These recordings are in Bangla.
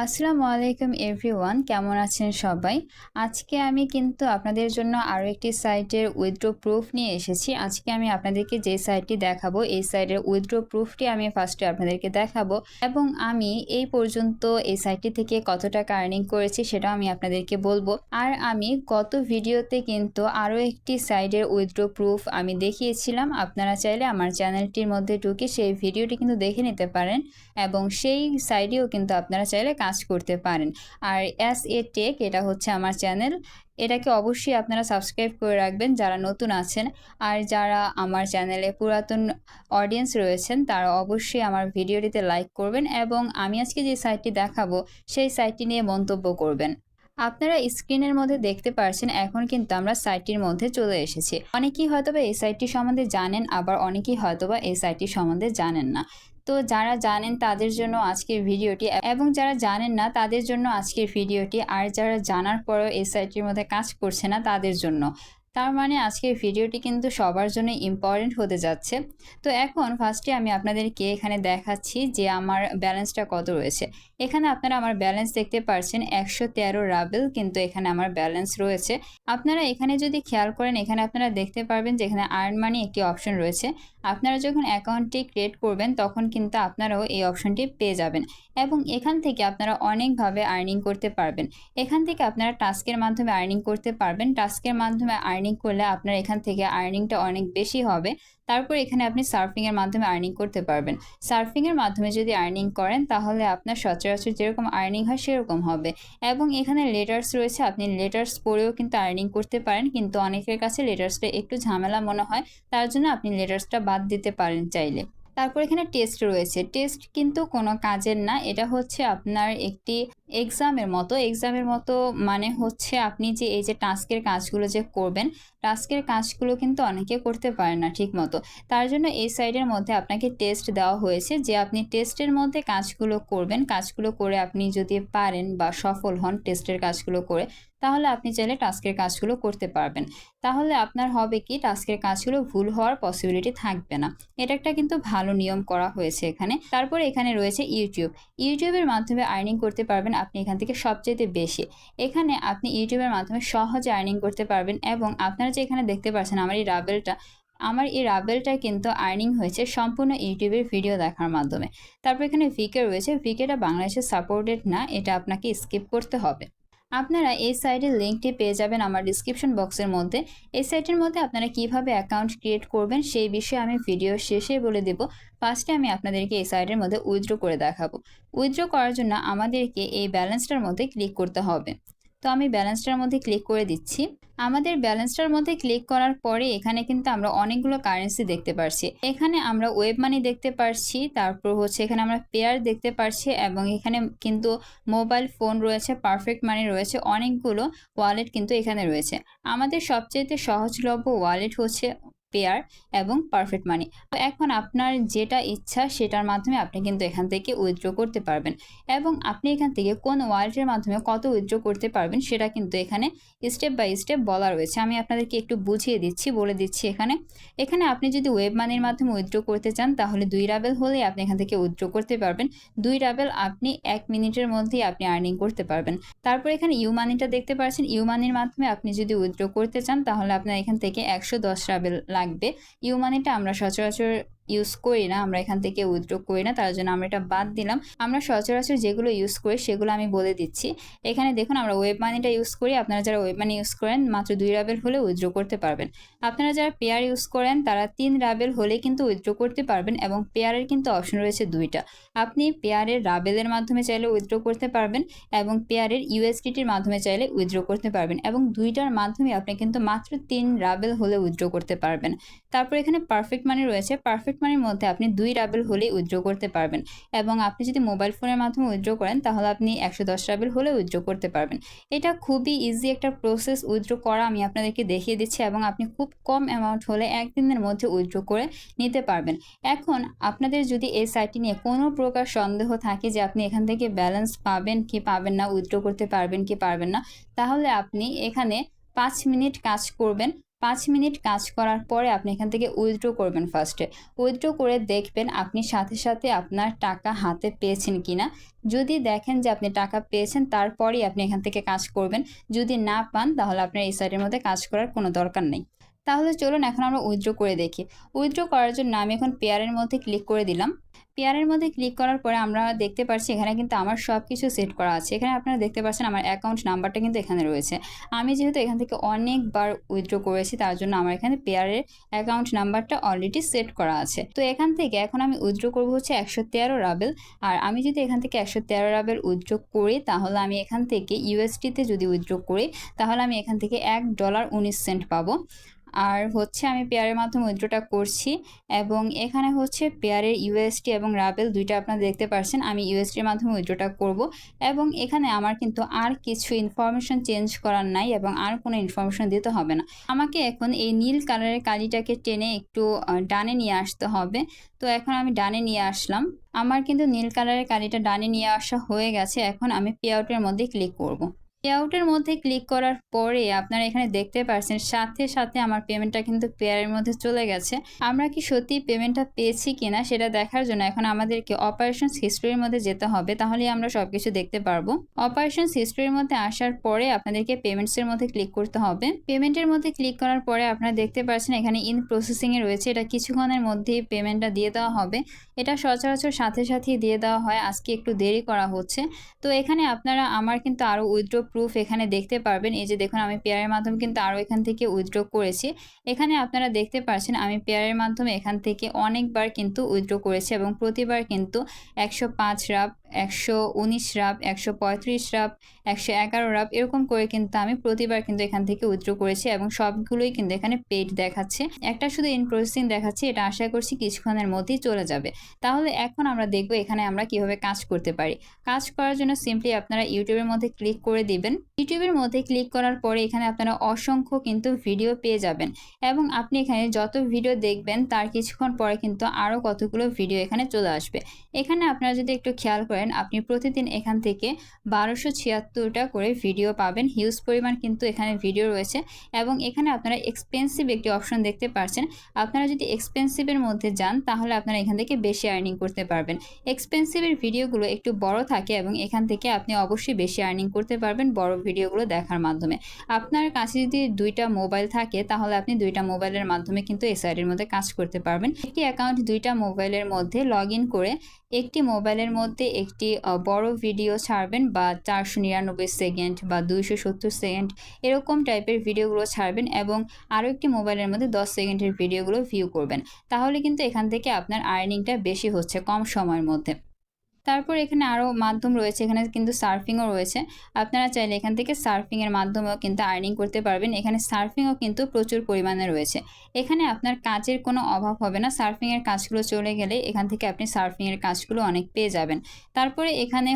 আসসালামু আলাইকুম এভরিওয়ান, কেমন আছেন সবাই? আজকে আমি কিন্তু আপনাদের জন্য আরও একটি সাইটের উইথড্র প্রুফ নিয়ে এসেছি। আজকে আমি আপনাদেরকে যে সাইটটি দেখাবো, এই সাইটের উইথড্র প্রুফটি আমি ফার্স্টে আপনাদেরকে দেখাবো এবং আমি এই পর্যন্ত এই সাইটটি থেকে কত টাকা আর্নিং করেছি সেটাও আমি আপনাদেরকে বলবো। আর আমি গত ভিডিওতে কিন্তু আরও একটি সাইটের উইথড্র প্রুফ আমি দেখিয়েছিলাম। আপনারা চাইলে আমার চ্যানেলটির মধ্যে ঢুকে সেই ভিডিওটি কিন্তু দেখে নিতে পারেন এবং সেই সাইটেও কিন্তু আপনারা চাইলে কাজ করতে পারেন। আর SA টেক এটা হচ্ছে আমার চ্যানেল, এটাকে অবশ্যই আপনারা সাবস্ক্রাইব করে রাখবেন যারা নতুন আছেন। আর যারা আমার চ্যানেলে পুরাতন অডিয়েন্স রয়েছেন তারা অবশ্যই আমার ভিডিওটিতে লাইক করবেন এবং আমি আজকে যে সাইটটি দেখাবো সেই সাইটটি নিয়ে মন্তব্য করবেন। আপনারা স্ক্রিনের মধ্যে দেখতে পাচ্ছেন এখন কিন্তু আমরা সাইটটির মধ্যে চলে এসেছি। অনেকেই হয়তোবা এই সাইটটি সম্বন্ধে জানেন, আবার অনেকেই হয়তোবা এই সাইটটি সম্বন্ধে জানেন না। তো যারা জানেন তাদের জন্য আজকের ভিডিওটি এবং যারা জানেন না তাদের জন্য আজকের ভিডিওটি, আর যারা জানার পরেও এই সাইটটির মধ্যে কাজ করছে না তাদের জন্য। তার মানে আজকের ভিডিওটি কিন্তু সবার জন্য ইম্পর্টেন্ট হতে যাচ্ছে। তো এখন ফার্স্টে আমি আপনাদেরকে এখানে দেখাচ্ছি যে আমার ব্যালেন্সটা কত রয়েছে। এখানে আপনারা আমার ব্যালেন্স দেখতে পাচ্ছেন 113 রাবেল কিন্তু এখানে আমার ব্যালেন্স রয়েছে। আপনারা এখানে যদি খেয়াল করেন এখানে আপনারা দেখতে পারবেন যে এখানে আর্ন মানি একটি অপশন রয়েছে। আপনারা যখন অ্যাকাউন্টটি ক্রিয়েট করবেন তখন কিন্তু আপনারাও এই অপশনটি পেয়ে যাবেন এবং এখান থেকে আপনারা অনেকভাবে আর্নিং করতে পারবেন। এখান থেকে আপনারা টাস্কের মাধ্যমে আর্নিং করতে পারবেন। টাস্কের মাধ্যমে আর্নিং করলে আপনার এখান থেকে আর্নিংটা অনেক বেশি হবে। তারপর এখানে আপনি সার্ফিংয়ের মাধ্যমে আর্নিং করতে পারবেন। সার্ফিংয়ের মাধ্যমে যদি আর্নিং করেন তাহলে আপনার সচরাচর যেরকম আর্নিং হয় সেরকম হবে। এবং এখানে লেটার্স রয়েছে, আপনি লেটার্স পড়েও কিন্তু আর্নিং করতে পারেন, কিন্তু অনেকের কাছে লেটার্সটা একটু ঝামেলা মনে হয়, তার জন্য আপনি লেটার্সটা বাদ দিতে পারেন চাইলে। তারপর এখানে টেস্ট রয়েছে। টেস্ট কিন্তু কোনো কাজের না, এটা হচ্ছে আপনার একটি এক্সামের মতো মানে হচ্ছে আপনি যে এই যে টাস্কের কাজগুলো যে করবেন, টাস্কের কাজগুলো কিন্তু অনেকে করতে পারে না ঠিক মতো। তার জন্য এই সাইডের মধ্যে আপনাকে টেস্ট দেওয়া হয়েছে যে আপনি টেস্টের মধ্যে কাজগুলো করবেন। কাজগুলো করে আপনি যদি পারেন বা সফল হন টেস্টের কাজগুলো করে, তাহলে আপনি চাইলে টাস্কের কাজগুলো করতে পারবেন। তাহলে আপনার হবে কি, টাস্কের কাজগুলো ভুল হওয়ার পসিবিলিটি থাকবে না। এটা একটা কিন্তু ভালো নিয়ম করা হয়েছে এখানে। তারপরে এখানে রয়েছে ইউটিউবের মাধ্যমে আর্নিং করতে পারবেন আপনি এখান থেকে সবচেয়ে বেশি। এখানে আপনি ইউটিউবের মাধ্যমে সহজে আর্নিং করতে পারবেন এবং আপনারা যে এখানে দেখতে পাচ্ছেন আমার এই রাবেলটা কিন্তু আর্নিং হয়েছে সম্পূর্ণ ইউটিউবের ভিডিও দেখার মাধ্যমে। তারপর এখানে ভিকে রয়েছে, ভিকেটা বাংলাদেশে সাপোর্টেড না, এটা আপনাকে স্কিপ করতে হবে। আপনারা এই সাইটের লিঙ্কটি পেয়ে যাবেন আমার ডিসক্রিপশন বক্সের মধ্যে। এই সাইটের মধ্যে আপনারা কিভাবে অ্যাকাউন্ট ক্রিয়েট করবেন সেই বিষয়ে আমি ভিডিও শেষে বলে দেব। ফার্স্টে আমি আপনাদেরকে এই সাইটের মধ্যে উইথড্র করে দেখাবো। উইথড্র করার জন্য আমাদেরকে এই ব্যালেন্সটার মধ্যে ক্লিক করতে হবে। তো আমি ব্যালেন্সটার মধ্যে ক্লিক করে দিচ্ছি। আমাদের ব্যালেন্সটার মধ্যে ক্লিক করার পরে এখানে কিন্তু আমরা অনেকগুলো কারেন্সি দেখতে পারছি। এখানে আমরা ওয়েব মানি দেখতে পারছি, তারপর হচ্ছে এখানে আমরা পেয়ার দেখতে পারছি এবং এখানে কিন্তু মোবাইল ফোন রয়েছে, পারফেক্ট মানি রয়েছে, অনেকগুলো ওয়ালেট কিন্তু এখানে রয়েছে। আমাদের সবচেয়ে সহজলভ্য ওয়ালেট হচ্ছে পেয়ার এবং পারফেক্ট মানি। তো এখন আপনার যেটা ইচ্ছা সেটার মাধ্যমে আপনি কিন্তু এখান থেকে উইথড্র করতে পারবেন এবং আপনি এখান থেকে কোন ওয়ালেটের মাধ্যমে কত উইথড্র করতে পারবেন সেটা কিন্তু এখানে স্টেপ বাই স্টেপ বলা রয়েছে। আমি আপনাদেরকে একটু বুঝিয়ে দিচ্ছি, বলে দিচ্ছি। এখানে আপনি যদি ওয়েব মানির মাধ্যমে উইথড্র করতে চান তাহলে 2 রাবেল হলেই আপনি এখান থেকে উইথড্র করতে পারবেন। 2 রাবেল আপনি 1 মিনিটের মধ্যেই আপনি আর্নিং করতে পারবেন। তারপর এখানে ইউ মানিটা দেখতে পাচ্ছেন, ইউ মানির মাধ্যমে আপনি যদি উইথড্র করতে চান তাহলে আপনার এখান থেকে 110 রাবেল লাগবে। ইউ মানিটা আমরা সচরাচর ইউজ করি না, আমরা এখান থেকে উইথড্র করি না, তার জন্য আমরা এটা বাদ দিলাম। আমরা সচরাচর যেগুলো ইউজ করি সেগুলো আমি বলে দিচ্ছি। এখানে দেখুন আমরা ওয়েব মানিটা ইউজ করি। আপনারা যারা ওয়েব মানি ইউজ করেন মাত্র 2 রাবেল হলে উইথড্র করতে পারবেন। আপনারা যারা পেয়ার ইউজ করেন তারা 3 রাবেল হলে কিন্তু উইথড্র করতে পারবেন এবং পেয়ারের কিন্তু অপশন রয়েছে 2টা। আপনি পেয়ারের রাবেলের মাধ্যমে চাইলে উইথড্র করতে পারবেন এবং পেয়ারের ইউএসডিটির মাধ্যমে চাইলে উইথড্র করতে পারবেন এবং 2টার মাধ্যমে আপনি কিন্তু মাত্র 3 রাবেল হলে উইথড্র করতে পারবেন। তারপর এখানে পারফেক্ট মানি রয়েছে, পারফেক্ট মানির মধ্যে আপনি 2 রাবেল হলেই উইথড্র করতে পারবেন এবং আপনি যদি মোবাইল ফোনের মাধ্যমে উইথড্র করেন তাহলে আপনি 110 রাবেল হলে উইথড্র করতে পারবেন। এটা খুবই ইজি একটা প্রসেস উইথড্র করা, আমি আপনাদেরকে দেখিয়ে দিচ্ছি এবং আপনি খুব কম অ্যামাউন্ট হলে একদিনের মধ্যে উইথড্র করে নিতে পারবেন। এখন আপনাদের যদি এই সাইটটি নিয়ে কোনো প্রকার সন্দেহ থাকে যে আপনি এখান থেকে ব্যালেন্স পাবেন কি পাবেন না, উইথড্র করতে পারবেন কি পারবেন না, তাহলে আপনি এখানে 5 মিনিট কাজ করবেন। 5 মিনিট কাজ করার পরে আপনি এখান থেকে উইথড্র করবেন। ফার্স্টে উইথড্র করে দেখবেন আপনি সাথে সাথে আপনার টাকা হাতে পেয়েছেন কিনা। যদি দেখেন যে আপনি টাকা পেয়েছেন তারপরেই আপনি এখান থেকে কাজ করবেন। যদি না পান তাহলে আপনার এই সাইটের মধ্যে কাজ করার কোনো দরকার নেই। তাহলে চলুন এখন আমরা উইথড্র করে দেখি। উইথড্র করার জন্য আমি এখন পেয়ারের মধ্যে ক্লিক করে দিলাম। পেয়ারের মধ্যে ক্লিক করার পরে আমরা দেখতে পাচ্ছি এখানে কিন্তু আমার সব কিছু সেট করা আছে। এখানে আপনারা দেখতে পাচ্ছেন আমার অ্যাকাউন্ট নাম্বারটা কিন্তু এখানে রয়েছে। আমি যেহেতু এখান থেকে অনেকবার উইথড্র করেছি তার জন্য আমার এখানে পেয়ারের অ্যাকাউন্ট নাম্বারটা অলরেডি সেট করা আছে। তো এখান থেকে এখন আমি উইথড্র করবো হচ্ছে 113 রাবেল। আর আমি যদি এখান থেকে 113 রাবেল উইথড্র করি তাহলে আমি এখান থেকে ইউএসডিতে যদি উইথড্র করি তাহলে আমি এখান থেকে $1.19 পাবো। আর হচ্ছে আমি পেয়ারের মাধ্যমে উইথড্রটা করছি এবং এখানে হচ্ছে পেয়ারের ইউএসডি এবং রাবেল দুইটা আপনারা দেখতে পাচ্ছেন। আমি ইউএসডির মাধ্যমে উইথড্রটা করব এবং এখানে আমার কিন্তু আর কিছু ইনফরমেশন চেঞ্জ করার নাই এবং আর কোনো ইনফরমেশন দিতে হবে না। আমাকে এখন এই নীল কালারের কালিটাকে টেনে একটু ডানে নিয়ে আসতে হবে। তো এখন আমি ডানে নিয়ে আসলাম। আমার কিন্তু নীল কালারের কালিটা ডানে নিয়ে আসা হয়ে গেছে। এখন আমি পে আউটের মধ্যে ক্লিক করব। পে আউটের মধ্যে ক্লিক করার পরে আপনারা এখানে দেখতে পাচ্ছেন সাথে সাথে আমার পেমেন্টটা কিন্তু পেয়ারের মধ্যে চলে গেছে। আমরা কি সত্যি পেমেন্টটা পেয়েছি কিনা সেটা দেখার জন্য এখন আমাদেরকে অপারেশনস হিস্ট্রির মধ্যে যেতে হবে, তাহলেই আমরা সবকিছু দেখতে পারবো। অপারেশনস হিস্ট্রির মধ্যে আসার পরে আপনাদেরকে পেমেন্টসের মধ্যে ক্লিক করতে হবে। পেমেন্টের মধ্যে ক্লিক করার পরে আপনারা দেখতে পাচ্ছেন এখানে ইন প্রসেসিংয়ে রয়েছে। এটা কিছুক্ষণের মধ্যেই পেমেন্টটা দিয়ে দেওয়া হবে। এটা সচরাচর সাথে সাথেই দিয়ে দেওয়া হয়, আজকে একটু দেরি করা হচ্ছে। তো এখানে আপনারা আমার কিন্তু আরও উইথড্র প্রুফ এখানে দেখতে পারবেন। এই যে দেখুন আমি পেয়ারের মাধ্যমে কিন্তু আরও এখান থেকে উইথড্র করেছি। এখানে আপনারা দেখতে পাচ্ছেন আমি পেয়ারের মাধ্যমে এখান থেকে অনেকবার কিন্তু উইথড্র করেছি এবং প্রতিবার কিন্তু 105 রাব, 119 রাব, 135 রাব, 111 রাব এরকম করে কিন্তু আমি প্রতিবার কিন্তু এখান থেকে উইথড্র করেছি এবং সবগুলোই কিন্তু এখানে পেড দেখাচ্ছে। একটা শুধু ইন প্রসেসিং দেখাচ্ছে, এটা আশা করছি কিছুক্ষণের মধ্যেই চলে যাবে। তাহলে এখন আমরা দেখব এখানে আমরা কিভাবে কাজ করতে পারি। কাজ করার জন্য সিম্পলি আপনারা ইউটিউবের মধ্যে ক্লিক করে দিবেন। ইউটিউবের মধ্যে ক্লিক করার পরে এখানে আপনারা অসংখ্য কিন্তু ভিডিও পেয়ে যাবেন এবং আপনি এখানে যত ভিডিও দেখবেন তার কিছুক্ষণ পরে কিন্তু আরও কতগুলো ভিডিও এখানে চলে আসবে। এখানে আপনারা যদি একটু খেয়াল করেন আপনি প্রতিদিন এখান থেকে 1276টা করে ভিডিও পাবেন। হিউজ পরিমাণ কিন্তু এখানে ভিডিও রয়েছে এবং এখানে আপনারা এক্সপেন্সিভ একটি অপশন দেখতে পাচ্ছেন। আপনারা যদি এক্সপেন্সিভের মধ্যে যান তাহলে আপনারা এখান থেকে বেশি আর্নিং করতে পারবেন। এক্সপেন্সিভের ভিডিওগুলো একটু বড় থাকে এবং এখান থেকে আপনি অবশ্যই বেশি আর্নিং করতে পারবেন বড় ভিডিওগুলো দেখার মাধ্যমে। আপনার কাছে যদি দুইটা মোবাইল থাকে তাহলে আপনি দুইটা মোবাইলের মাধ্যমে কিন্তু এই সাইটের মধ্যে কাজ করতে পারবেন। একটি অ্যাকাউন্ট দুইটা মোবাইলের মধ্যে লগ ইন করে একটি মোবাইলের মধ্যে একটি বড় ভিডিও ছাড়বেন বা 499 সেকেন্ড বা 270 সেকেন্ড এরকম টাইপের ভিডিওগুলো ছাড়বেন এবং আরও একটি মোবাইলের মধ্যে 10 সেকেন্ডের ভিডিওগুলো ভিউ করবেন। তাহলে কিন্তু এখান থেকে আপনার আর্নিংটা বেশি হচ্ছে কম সময়ের মধ্যে। তারপর এখানে আরও মাধ্যম রয়েছে, এখানে কিন্তু সার্ফিংও রয়েছে। আপনারা চাইলে এখান থেকে সার্ফিংয়ের মাধ্যমেও কিন্তু আর্নিং করতে পারবেন। এখানে সার্ফিংও কিন্তু প্রচুর পরিমাণে রয়েছে। এখানে আপনার কাজের কোনো অভাব হবে না। সার্ফিংয়ের কাজগুলো চলে গেলে এখান থেকে আপনি সার্ফিংয়ের কাজগুলো অনেক পেয়ে যাবেন। তারপরে এখানে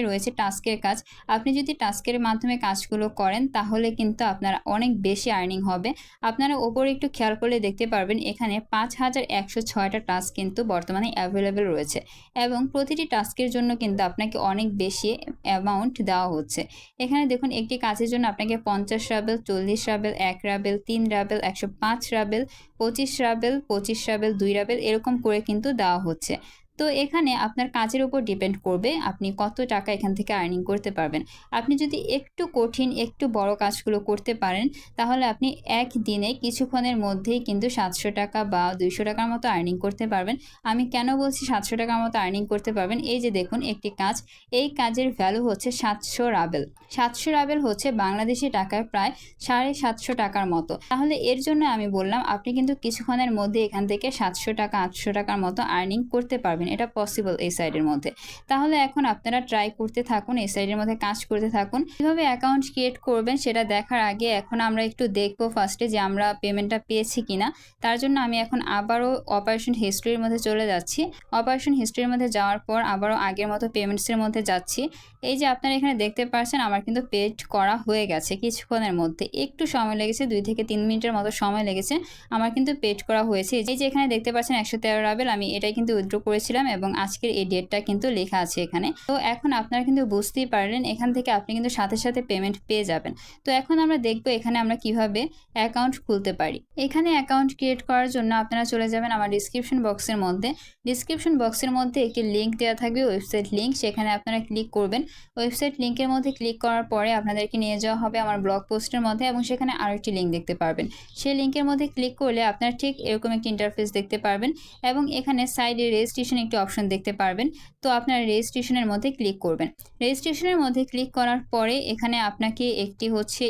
রয়েছে টাস্কের কাজ। আপনি যদি টাস্কের মাধ্যমে কাজগুলো করেন তাহলে কিন্তু আপনার অনেক বেশি আর্নিং হবে। আপনারা ওপরে একটু খেয়াল করলে দেখতে পারবেন এখানে 5106টা টাস্ক কিন্তু বর্তমানে অ্যাভেলেবেল রয়েছে এবং প্রতিটি টাস্কের জন্য কিন্তু আপনাকে অনেক বেশি অ্যামাউন্ট দেওয়া হচ্ছে। এখানে দেখুন একটি কাজের জন্য আপনাকে 50 রাবেল, 40 রাবেল, 1 রাবেল, 3 রাবেল, 105 রাবেল, 25 রাবেল, 25 রাবেল, 2 রাবেল এরকম করে কিন্তু দেওয়া হচ্ছে। তো এখানে আপনার কাজের উপর ডিপেন্ড করবে আপনি কত টাকা এখান থেকে আর্নিং করতে পারবেন। আপনি যদি একটু কঠিন একটু বড় কাজগুলো করতে পারেন তাহলে আপনি একদিনে কিছুক্ষণের মধ্যেই কিন্তু 700 টাকা বা 200 টাকার মতো আর্নিং করতে পারবেন। আমি কেন বলছি 700 টাকার মতো আর্নিং করতে পারবেন, এই যে দেখুন একটি কাজ, এই কাজের ভ্যালু হচ্ছে 700 রাবেল। 700 রাবেল হচ্ছে বাংলাদেশি টাকায় প্রায় 750 টাকার মতো। তাহলে এর জন্য আমি বললাম আপনি কিন্তু কিছুক্ষণের মধ্যে এখান থেকে 700 টাকা 800 টাকার মতো আর্নিং করতে পারবেন। এটা পসিবল এই সাইডের মধ্যে। তাহলে এখন আপনারা ট্রাই করতে থাকুন, এই সাইডের মধ্যে কাজ করতে থাকুন। কিভাবে অ্যাকাউন্ট ক্রিয়েট করবেন সেটা দেখার আগে এখন আমরা একটু দেখবো ফার্স্টে যে আমরা পেমেন্টটা পেয়েছি কিনা। তার জন্য আমি এখন আবারও অপারেশন হিস্ট্রির মধ্যে চলে যাচ্ছি। অপারেশন হিস্ট্রির মধ্যে যাওয়ার পর আবারও আগের মতো পেমেন্টসের মধ্যে যাচ্ছি। এই যে আপনারা এখানে দেখতে পাচ্ছেন আমার কিন্তু পেড করা হয়ে গেছে কিছুক্ষণের মধ্যে। একটু সময় লেগেছে, 2 থেকে 3 মিনিটের মতো সময় লেগেছে, আমার কিন্তু পেড করা হয়েছে। এই যে এখানে দেখতে পাচ্ছেন 113 রাবেল, আমি এটাই কিন্তু উইথড্র করেছিলাম। করেছিলাম এবং আজকের এই ডেটটা কিন্তু লেখা আছে এখানে। তো এখন আপনারা কিন্তু বুঝতেই পারলেন এখান থেকে আপনি কিন্তু সাথে সাথে পেমেন্ট পেয়ে যাবেন। তো এখন আমরা দেখব এখানে আমরা কিভাবে অ্যাকাউন্ট খুলতে পারি। এখানে অ্যাকাউন্ট ক্রিয়েট করার জন্য আপনারা চলে যাবেন আমার ডিসক্রিপশন বক্সের মধ্যে। ডিসক্রিপশন বক্সের মধ্যে একটি লিঙ্ক দেওয়া থাকবে, ওয়েবসাইট লিঙ্ক, সেখানে আপনারা ক্লিক করবেন। ওয়েবসাইট লিঙ্কের মধ্যে ক্লিক করার পরে আপনাদেরকে নিয়ে যাওয়া হবে আমার ব্লগ পোস্টের মধ্যে এবং সেখানে আরেকটি লিঙ্ক দেখতে পারবেন। সেই লিঙ্কের মধ্যে ক্লিক করলে আপনারা ঠিক এরকম একটি ইন্টারফেস দেখতে পারবেন এবং এখানে সাইডে রেজিস্ট্রেশন একটি অপশন দেখতে পারবেন। তো আপনারা রেজিস্ট্রেশনের মধ্যে ক্লিক করবেন। রেজিস্ট্রেশনের মধ্যে ক্লিক করার পরে এখানে আপনাকে একটি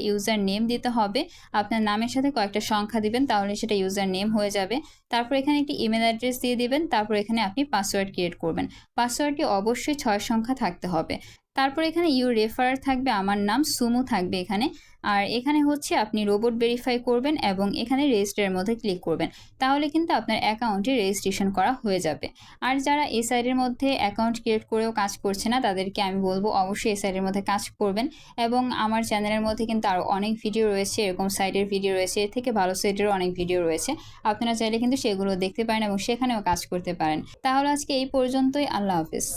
ইউজার নেম দিতে হবে। আপনার নামের সাথে কয়েকটা সংখ্যা দিবেন, তাহলে সেটা ইউজার নেম হয়ে যাবে। তারপর এখানে একটি ইমেল অ্যাড্রেস দিয়ে দিবেন। তারপর এখানে আপনি পাসওয়ার্ড ক্রিয়েট করবেন। পাসওয়ার্ডটি অবশ্যই 6 সংখ্যা থাকতে হবে। তারপর এখানে ইউ রেফারার থাকবে, আমার নাম সুমু থাকবে এখানে। আর এখানে আপনি রোবট ভেরিফাই করবেন এবং এখানে রেজিস্টারের মধ্যে ক্লিক করবেন। তাহলে কিন্তু আপনার অ্যাকাউন্টে রেজিস্ট্রেশন করা হয়ে যাবে। আর যারা এই সাইটের মধ্যে অ্যাকাউন্ট ক্রিয়েট করেও কাজ করছে না, তাদেরকে আমি বলবো অবশ্যই এই সাইটের মধ্যে কাজ করবেন। এবং আমার চ্যানেলের মধ্যে কিন্তু আরও অনেক ভিডিও রয়েছে, এরকম সাইটের ভিডিও রয়েছে, এর থেকে ভালো সাইটেরও অনেক ভিডিও রয়েছে। আপনারা চাইলে কিন্তু সেগুলো দেখতে পারেন এবং সেখানেও কাজ করতে পারেন। তাহলে আজকে এই পর্যন্তই। আল্লাহ হাফিজ।